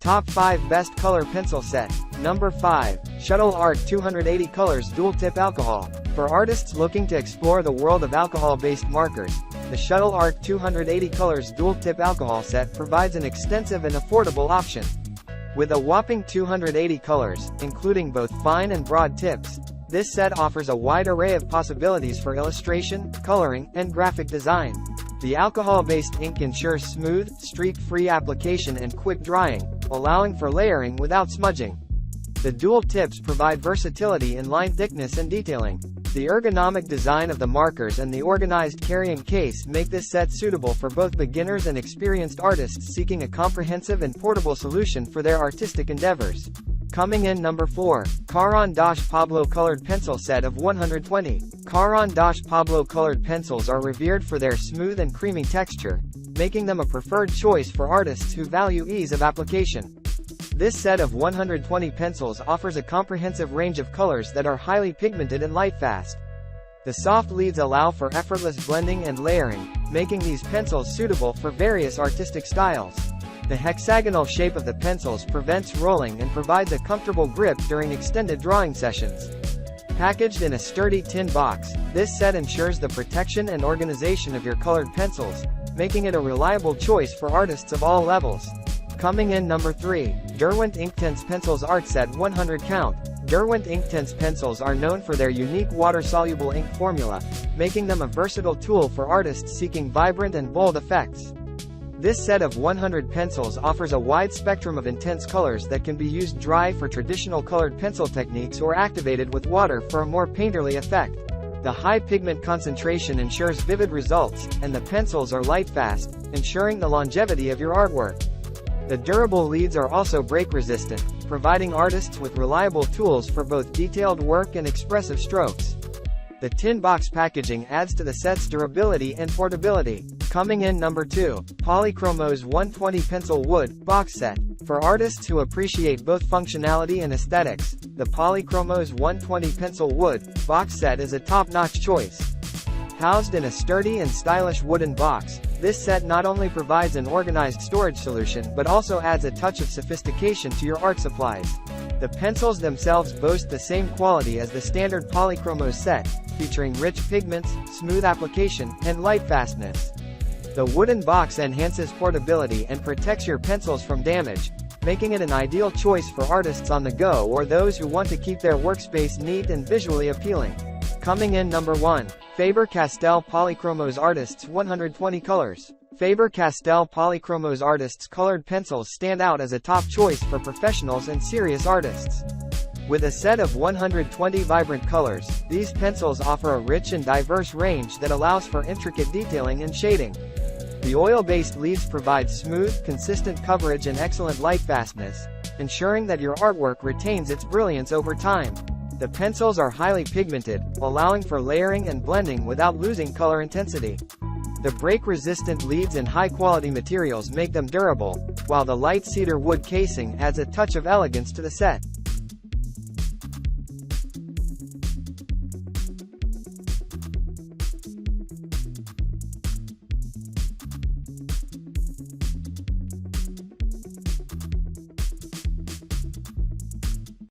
Top 5 Best Color Pencil Set. Number 5. Shuttle Art 280 Colors Dual Tip Alcohol. For artists looking to explore the world of alcohol-based markers, the Shuttle Art 280 Colors Dual Tip Alcohol Set provides an extensive and affordable option. With a whopping 280 colors, including both fine and broad tips, this set offers a wide array of possibilities for illustration, coloring, and graphic design. The alcohol-based ink ensures smooth, streak-free application and quick drying, allowing for layering without smudging. The dual tips provide versatility in line thickness and detailing. The ergonomic design of the markers and the organized carrying case make this set suitable for both beginners and experienced artists seeking a comprehensive and portable solution for their artistic endeavors. Coming in number 4. Caron Dash Pablo Colored Pencil Set of 120. Caron Dash Pablo colored pencils are revered for their smooth and creamy texture, making them a preferred choice for artists who value ease of application. This set of 120 pencils offers a comprehensive range of colors that are highly pigmented and light-fast. The soft leads allow for effortless blending and layering, making these pencils suitable for various artistic styles. The hexagonal shape of the pencils prevents rolling and provides a comfortable grip during extended drawing sessions. Packaged in a sturdy tin box, this set ensures the protection and organization of your colored pencils, making it a reliable choice for artists of all levels. Coming in number 3. GEARWRENCH Inktense Pencils Art Set 100 Count. GEARWRENCH Inktense pencils are known for their unique water-soluble ink formula, making them a versatile tool for artists seeking vibrant and bold effects. This set of 100 pencils offers a wide spectrum of intense colors that can be used dry for traditional colored pencil techniques or activated with water for a more painterly effect. The high pigment concentration ensures vivid results, and the pencils are light-fast, ensuring the longevity of your artwork. The durable leads are also break-resistant, providing artists with reliable tools for both detailed work and expressive strokes. The tin box packaging adds to the set's durability and portability. Coming in number 2. Polychromos 120 Pencil Wood Box Set. For artists who appreciate both functionality and aesthetics, the Polychromos 120 Pencil Wood Box Set is a top-notch choice. Housed in a sturdy and stylish wooden box, this set not only provides an organized storage solution but also adds a touch of sophistication to your art supplies. The pencils themselves boast the same quality as the standard Polychromos set, featuring rich pigments, smooth application, and light fastness. The wooden box enhances portability and protects your pencils from damage, making it an ideal choice for artists on the go or those who want to keep their workspace neat and visually appealing. Coming in number 1. Faber-Castell Polychromos Artists 120 Colors. Faber-Castell Polychromos Artists colored pencils stand out as a top choice for professionals and serious artists. With a set of 120 vibrant colors, these pencils offer a rich and diverse range that allows for intricate detailing and shading. The oil-based leads provide smooth, consistent coverage and excellent light fastness, ensuring that your artwork retains its brilliance over time. The pencils are highly pigmented, allowing for layering and blending without losing color intensity. The break-resistant leads and high-quality materials make them durable, while the light cedar wood casing adds a touch of elegance to the set.